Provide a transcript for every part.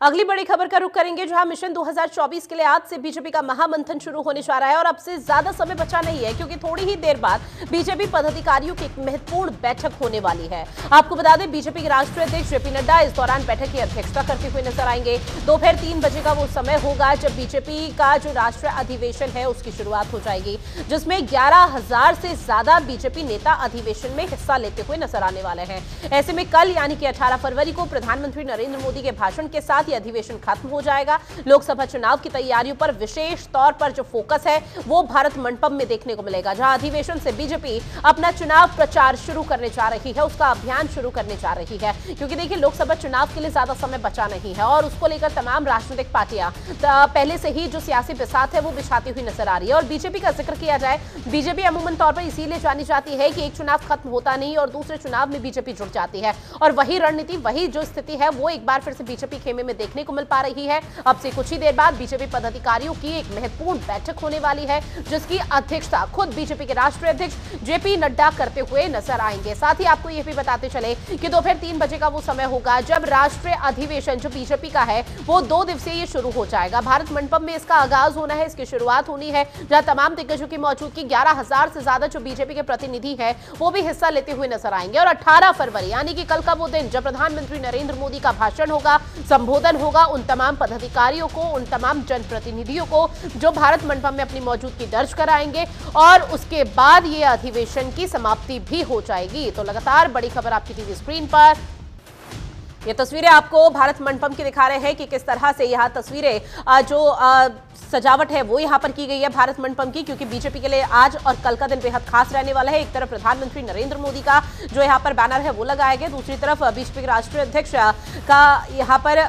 अगली बड़ी खबर का रुख करेंगे, जहां मिशन 2024 के लिए आज से बीजेपी का महामंथन शुरू होने जा रहा है और अब से ज्यादा समय बचा नहीं है, क्योंकि थोड़ी ही देर बाद बीजेपी पदाधिकारियों की एक महत्वपूर्ण बैठक होने वाली है। आपको बता दें, बीजेपी के राष्ट्रीय अध्यक्ष जेपी नड्डा इस दौरान बैठक की अध्यक्षता करते हुए नजर आएंगे। दोपहर 3 बजे का वो समय होगा जब बीजेपी का जो राष्ट्रीय अधिवेशन है उसकी शुरुआत हो जाएगी, जिसमें 11,000 से ज्यादा बीजेपी नेता अधिवेशन में हिस्सा लेते हुए नजर आने वाले हैं। ऐसे में कल यानी कि 18 फरवरी को प्रधानमंत्री नरेंद्र मोदी के भाषण के साथ अधिवेशन खत्म हो जाएगा। लोकसभा चुनाव की तैयारियों पर विशेष तौर पर जो फोकस है वो भारत मंडपम में देखने को मिलेगा, जहां अधिवेशन से बीजेपी अपना चुनाव प्रचार शुरू करने जा रही है, उसका अभियान शुरू करने जा रही है। क्योंकि देखिए, लोकसभा चुनाव के लिए ज्यादा समय बचा नहीं है और उसको लेकर तमाम राजनीतिक पार्टियां पहले से ही जो सियासी बिसात है वो बिछाती हुई नजर आ रही है। और बीजेपी का जिक्र किया जाए, बीजेपी अमूमन तौर पर इसीलिए जानी जाती है कि एक चुनाव खत्म होता नहीं और दूसरे चुनाव में बीजेपी जुट जाती है, और वही रणनीति, वही जो स्थिति है वो एक बार फिर से बीजेपी खेमे में देखने को मिल पा रही है। अब से कुछ ही देर बाद बीजेपी पदाधिकारियों की एक महत्वपूर्ण बैठक होने वाली है, जिसकी अध्यक्षता खुद बीजेपी के राष्ट्रीय अध्यक्ष जेपी नड्डा करते हुए नजर आएंगे। साथ ही आपको यह भी बताते चले कि दोपहर 3 बजे का वो समय होगा जब राष्ट्रीय अधिवेशन जो बीजेपी का है वो 2 दिवसीय शुरू हो जाएगा। भारत मंडपम में इसका आगाज होना है, इसकी शुरुआत होनी है, जहां तमाम दिग्गजों की मौजूदगी, 11,000 से ज्यादा जो बीजेपी के प्रतिनिधि है वो भी हिस्सा लेते हुए नजर आएंगे। और 18 फरवरी यानी कि कल का वो दिन जब प्रधानमंत्री नरेंद्र मोदी का भाषण होगा, संबोधन होगा, उन तमाम पदाधिकारियों को, उन तमाम जनप्रतिनिधियों को जो भारत मंडपम में अपनी मौजूदगी दर्ज कराएंगे, और उसके बाद ये अधिवेशन की समाप्ति भी हो जाएगी। तो लगातार बड़ी खबर आपकी टीवी स्क्रीन पर, ये तस्वीरें आपको भारत मंडपम की दिखा रहे हैं कि किस तरह से यह तस्वीरें जो सजावट है वो यहां पर की गई है भारत मंडपम की, क्योंकि बीजेपी के लिए आज और कल का दिन बेहद खास रहने वाला है। एक तरफ प्रधानमंत्री नरेंद्र मोदी का जो यहां पर बैनर है वो लगाया गया, दूसरी तरफ बीजेपी के राष्ट्रीय अध्यक्ष का यहां पर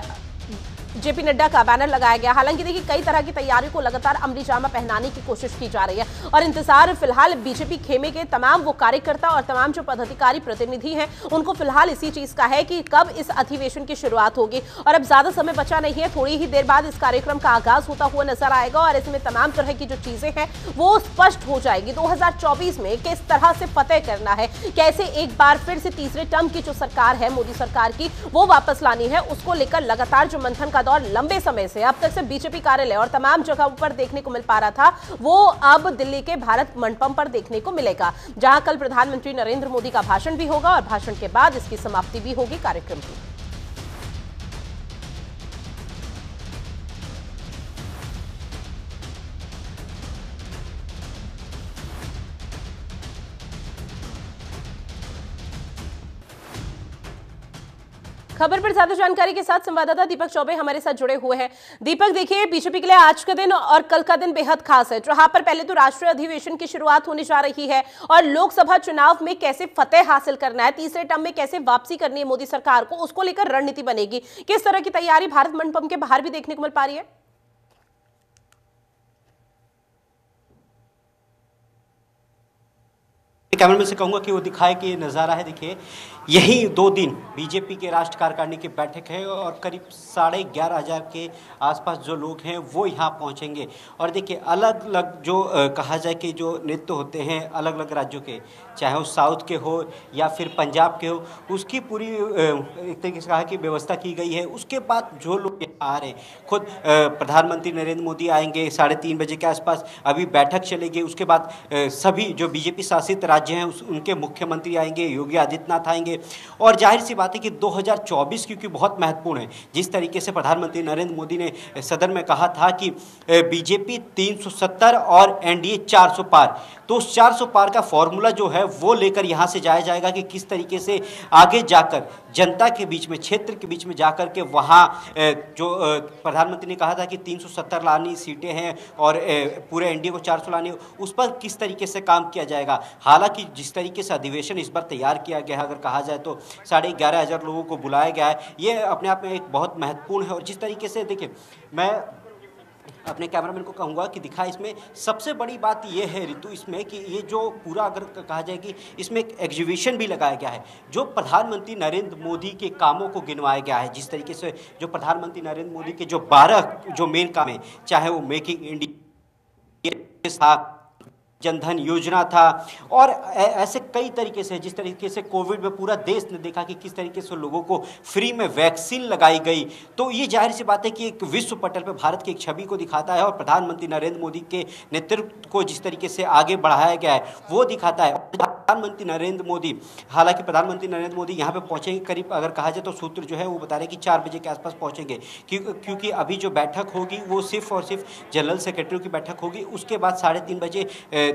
जेपी नड्डा का बैनर लगाया गया। हालांकि देखिए, कई तरह की तैयारियों को लगातार अमली जामा पहनाने की कोशिश की जा रही है और इंतजार फिलहाल बीजेपी खेमे के तमाम वो कार्यकर्ता और तमाम जो पदाधिकारी प्रतिनिधि हैं उनको फिलहाल इसी चीज का है कि कब इस अधिवेशन की शुरुआत होगी। और अब ज्यादा समय बचा नहीं है, थोड़ी ही देर बाद इस कार्यक्रम का आगाज होता हुआ नजर आएगा और इसमें तमाम तरह की जो चीजें हैं वो स्पष्ट हो जाएगी। 2024 में किस तरह से फतेह करना है, कैसे एक बार फिर से तीसरे टर्म की जो सरकार है मोदी सरकार की वो वापस लानी है, उसको लेकर लगातार जो मंथन का दौर लंबे समय से अब तक से बीजेपी कार्यालय और तमाम जगहों पर देखने को मिल पा रहा था, वो अब दिल्ली के भारत मंडपम पर देखने को मिलेगा, जहां कल प्रधानमंत्री नरेंद्र मोदी का भाषण भी होगा और भाषण के बाद इसकी समाप्ति भी होगी कार्यक्रम की। खबर पर ज्यादा जानकारी के साथ संवाददाता दीपक चौबे हमारे साथ जुड़े हुए हैं। दीपक, देखिए, बीजेपी के लिए आज का दिन और कल का दिन बेहद खास है, जहां पर पहले तो राष्ट्रीय अधिवेशन की शुरुआत होने जा रही है और लोकसभा चुनाव में कैसे फतेह हासिल करना है, तीसरे टर्म में कैसे वापसी करनी है मोदी सरकार को, उसको लेकर रणनीति बनेगी। किस तरह की तैयारी भारत मंडपम के बाहर भी देखने को मिल पा रही है? कैमरामैन से कहूंगा कि वो दिखाए कि ये नज़ारा है। देखिए, यही 2 दिन बीजेपी के राष्ट्रीय कार्यकारिणी की बैठक है और करीब 11,500 के आसपास जो लोग हैं वो यहाँ पहुँचेंगे। और देखिए, अलग अलग जो कहा जाए कि जो नृत्य होते हैं अलग अलग राज्यों के, चाहे वो साउथ के हो या फिर पंजाब के हो, उसकी पूरी एक तरीके से कहा कि व्यवस्था की गई है। उसके बाद जो लोग यहाँ आ रहे हैं, खुद प्रधानमंत्री नरेंद्र मोदी आएंगे 3:30 बजे के आसपास, अभी बैठक चलेगी। उसके बाद सभी जो बीजेपी शासित राज्य हैं उनके मुख्यमंत्री आएंगे, योगी आदित्यनाथ आएंगे। और जाहिर सी बात है कि 2024 क्योंकि बहुत महत्वपूर्ण है, जिस तरीके से प्रधानमंत्री नरेंद्र मोदी ने सदन में कहा था कि बीजेपी 370 और एनडीए 400 पार, तो उस 400 पार का फॉर्मूला जो है वो लेकर यहाँ से जाया जाएगा कि किस तरीके से आगे जाकर जनता के बीच में, क्षेत्र के बीच में जाकर के वहाँ जो प्रधानमंत्री ने कहा था कि 370 लानी सीटें हैं और पूरे एनडीए को 400 लानी, उस पर किस तरीके से काम किया जाएगा। हालांकि जिस तरीके से अधिवेशन इस बार तैयार किया गया है, अगर कहा जाए तो 11,500 लोगों को बुलाया गया है, ये अपने आप में एक बहुत महत्वपूर्ण है। और जिस तरीके से देखिए, मैं अपने कैमरामैन को कहूँगा कि दिखा, इसमें सबसे बड़ी बात यह है ऋतु इसमें कि ये जो पूरा अगर कहा जाए कि इसमें एक एग्जीबिशन भी लगाया गया है जो प्रधानमंत्री नरेंद्र मोदी के कामों को गिनवाया गया है। जिस तरीके से जो प्रधानमंत्री नरेंद्र मोदी के जो 12 जो मेन काम है, चाहे वो मेकिंग इंडिया जनधन योजना था और ऐसे कई तरीके से, जिस तरीके से कोविड में पूरा देश ने देखा कि किस तरीके से लोगों को फ्री में वैक्सीन लगाई गई, तो ये जाहिर सी बात है कि एक विश्व पटल पर भारत की एक छवि को दिखाता है और प्रधानमंत्री नरेंद्र मोदी के नेतृत्व को जिस तरीके से आगे बढ़ाया गया है वो दिखाता है। प्रधानमंत्री नरेंद्र मोदी, हालांकि प्रधानमंत्री नरेंद्र मोदी यहाँ पे पहुंचेंगे करीब, अगर कहा जाए तो सूत्र जो है वो बता रहे हैं कि 4 बजे के आसपास पहुंचेंगे, क्योंकि अभी जो बैठक होगी वो सिर्फ और सिर्फ जनरल सेक्रेटरी की बैठक होगी। उसके बाद 3:30 बजे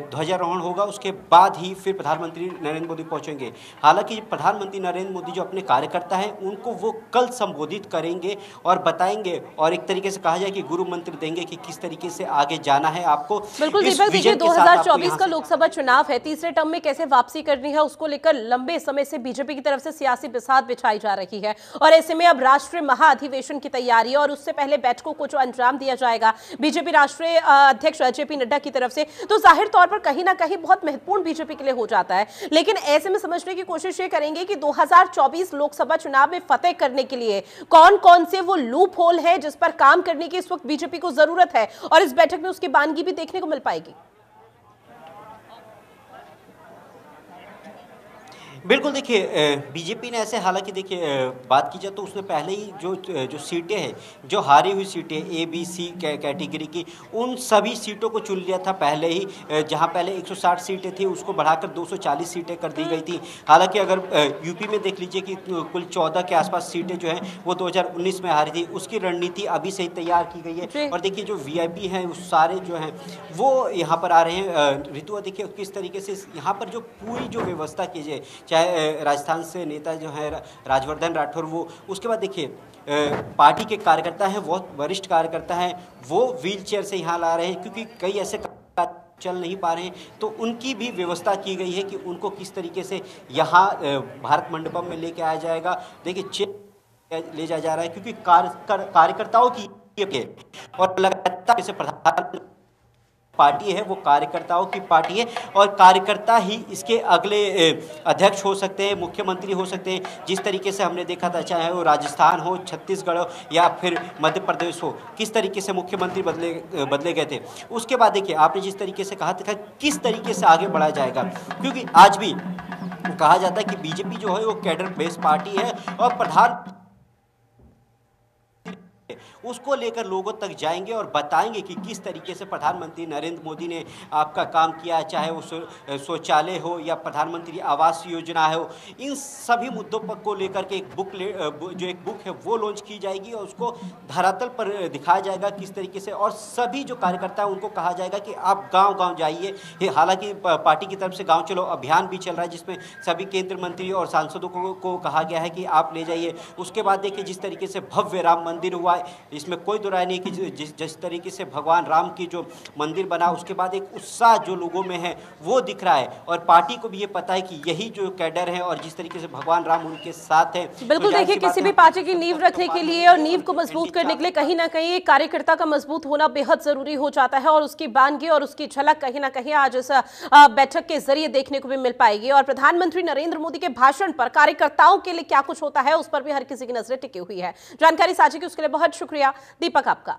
ध्वजारोहण होगा, उसके बाद ही फिर प्रधानमंत्री नरेंद्र मोदी पहुंचेंगे। हालांकि प्रधानमंत्री नरेंद्र मोदी जो अपने कार्यकर्ता हैं उनको वो कल संबोधित करेंगे और बताएंगे और एक तरीके से कहा जाए कि गुरु मंत्र देंगे कि किस तरीके से आगे जाना है आपको। बिल्कुल दीपक, देखिए 2024 का लोकसभा चुनाव है, तीसरे टर्म में कैसे वापसी करनी है उसको लेकर लंबे समय से बीजेपी की तरफ से सियासी बिसात बिछाई जा रही है और ऐसे में अब राष्ट्रीय महाअधिवेशन की तैयारी और उससे पहले बैठकों को जो अंजाम दिया जाएगा बीजेपी राष्ट्रीय अध्यक्ष जेपी नड्डा की तरफ से, तो जाहिर तौर पर कहीं ना कहीं बहुत महत्वपूर्ण बीजेपी के लिए हो जाता है। लेकिन ऐसे में समझने की कोशिश ये करेंगे कि 2024 लोकसभा चुनाव में फतेह करने के लिए कौन कौन से वो लूप होल है जिस पर काम करने की इस वक्त बीजेपी को जरूरत है और इस बैठक में उसकी बानगी भी देखने को मिल पाएगी। बिल्कुल, देखिए बीजेपी ने ऐसे, हालांकि देखिए बात की जाए तो उसने पहले ही जो सीटें हैं, जो हारी हुई सीटें ए बी सी कैटेगरी की, उन सभी सीटों को चुन लिया था पहले ही। जहां पहले 160 सीटें थी उसको बढ़ाकर 240 सीटें कर दी गई थी। हालांकि अगर यूपी में देख लीजिए कि कुल 14 के आसपास सीटें जो हैं वो 2019 में हारी थी, उसकी रणनीति अभी से ही तैयार की गई है। और देखिए जो वीआईपी हैं वो सारे जो हैं वो यहाँ पर आ रहे हैं। ऋतु, देखिए किस तरीके से यहाँ पर जो पूरी जो व्यवस्था की जाए, चाहे राजस्थान से नेता जो है राजवर्धन राठौर, वो उसके बाद देखिए पार्टी के कार्यकर्ता हैं, बहुत वरिष्ठ कार्यकर्ता हैं, वो व्हील चेयर से यहाँ ला रहे हैं क्योंकि कई ऐसे चल नहीं पा रहे हैं, तो उनकी भी व्यवस्था की गई है कि उनको किस तरीके से यहाँ भारत मंडपम में लेके आया जाएगा। देखिए चेयर ले जाया जा रहा है क्योंकि कार्यकर्ताओं की और लगातार जैसे प्रधान पार्टी है वो कार्यकर्ताओं की पार्टी है और कार्यकर्ता ही इसके अगले अध्यक्ष हो सकते हैं, मुख्यमंत्री हो सकते हैं। जिस तरीके से हमने देखा था, चाहे वो राजस्थान हो, छत्तीसगढ़ हो या फिर मध्य प्रदेश हो, किस तरीके से मुख्यमंत्री बदले गए थे। उसके बाद देखिए आपने जिस तरीके से कहा था किस तरीके से आगे बढ़ाया जाएगा, क्योंकि आज भी कहा जाता है कि बीजेपी जो है वो कैडर बेस्ड पार्टी है और प्रधान उसको लेकर लोगों तक जाएंगे और बताएंगे कि किस तरीके से प्रधानमंत्री नरेंद्र मोदी ने आपका काम किया है, चाहे वो शौचालय हो या प्रधानमंत्री आवास योजना हो। इन सभी मुद्दों पर को लेकर के एक बुक है वो लॉन्च की जाएगी और उसको धरातल पर दिखाया जाएगा किस तरीके से, और सभी जो कार्यकर्ता हैं उनको कहा जाएगा कि आप गांव-गांव जाइए। हालांकि पार्टी की तरफ से गाँव चलो अभियान भी चल रहा है जिसमें सभी केंद्रीय मंत्री और सांसदों को कहा गया है कि आप ले जाइए। उसके बाद देखिए जिस तरीके से भव्य राम मंदिर हुआ, इसमें कोई दो राय नहीं कि जिस तरीके से भगवान राम की जो मंदिर बना, उसके बाद एक उत्साह जो लोगों में है वो दिख रहा है और पार्टी को भी ये पता है कि यही जो कैडर है और जिस तरीके से भगवान राम उनके साथ है। बिल्कुल, तो देखिए किसी भी पार्टी की नींव रखने के लिए और नींव को मजबूत करने के लिए कहीं ना कहीं एक कार्यकर्ता का मजबूत होना बेहद जरूरी हो जाता है और उसकी बानगी और उसकी झलक कहीं ना कहीं आज इस बैठक के जरिए देखने को भी मिल पाएगी। और प्रधानमंत्री नरेंद्र मोदी के भाषण पर कार्यकर्ताओं के लिए क्या कुछ होता है उस पर भी हर किसी की नजरें टिकी हुई है। जानकारी साझी की उसके लिए बहुत शुक्रिया दीपक आपका।